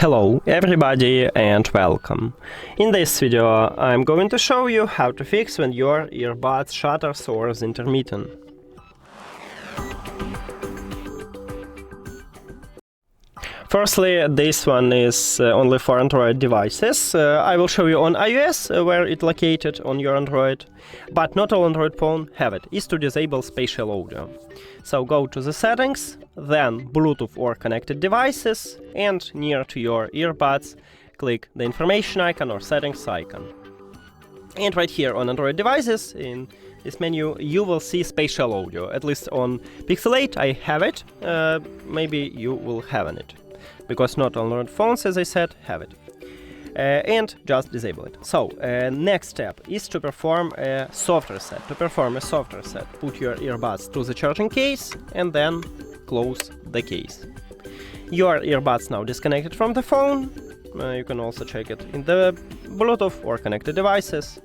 Hello everybody and welcome. In this video I'm going to show you how to fix when your earbuds shutters or is intermittent. Firstly, this one is only for Android devices. I will show you on iOS where it's located on your Android, but not all Android phone have it. Is to disable spatial audio. So go to the settings, then Bluetooth or connected devices, and near to your earbuds, click the information icon or settings icon. And right here on Android devices, in this menu, you will see spatial audio. At least on Pixel 8 I have it, maybe you will have it. Because not all Android phones, as I said, have it. And just disable it. So, next step is to perform a soft reset. To perform a soft reset, put your earbuds to the charging case and then close the case. Your earbuds now disconnected from the phone. You can also check it in the Bluetooth or connected devices.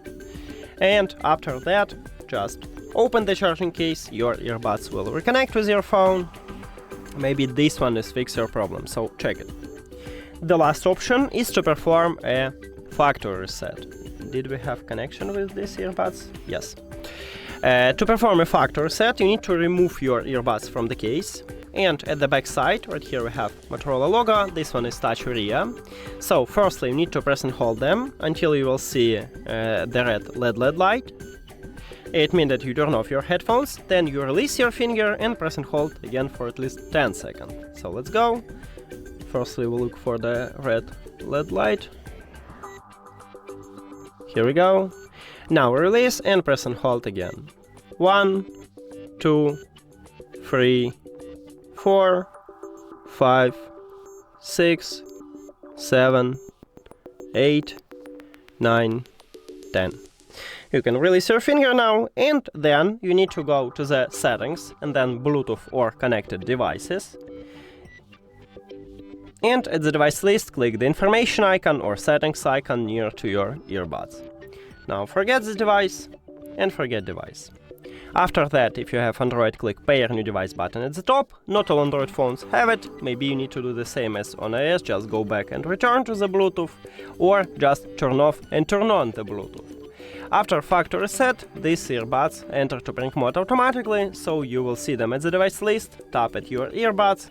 And after that, just open the charging case. Your earbuds will reconnect with your phone. Maybe this one is fix your problem, so check it. The last option is to perform a factory reset. Did we have connection with these earbuds? Yes. To perform a factory reset, you need to remove your earbuds from the case. And at the back side, right here we have Motorola logo, this one is Touch Area. So firstly, you need to press and hold them until you will see the red LED light. It means that you turn off your headphones, then you release your finger and press and hold again for at least 10 seconds. So let's go. Firstly, we'll look for the red LED light. Here we go. Now release and press and hold again. 1, 2, 3, 4, 5, 6, 7, 8, 9, 10. You can release your finger now, and then you need to go to the settings and then Bluetooth or connected devices. And at the device list, click the information icon or settings icon near to your earbuds. Now forget the device and forget device. After that, if you have Android, click Pair New Device button at the top. Not all Android phones have it. Maybe you need to do the same as on iOS, just go back and return to the Bluetooth, or just turn off and turn on the Bluetooth. After factory reset, these earbuds enter to pairing mode automatically, so you will see them at the device list, tap at your earbuds,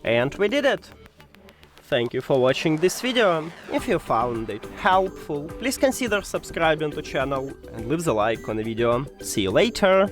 and we did it! Thank you for watching this video. If you found it helpful, please consider subscribing to the channel and leave the like on the video. See you later!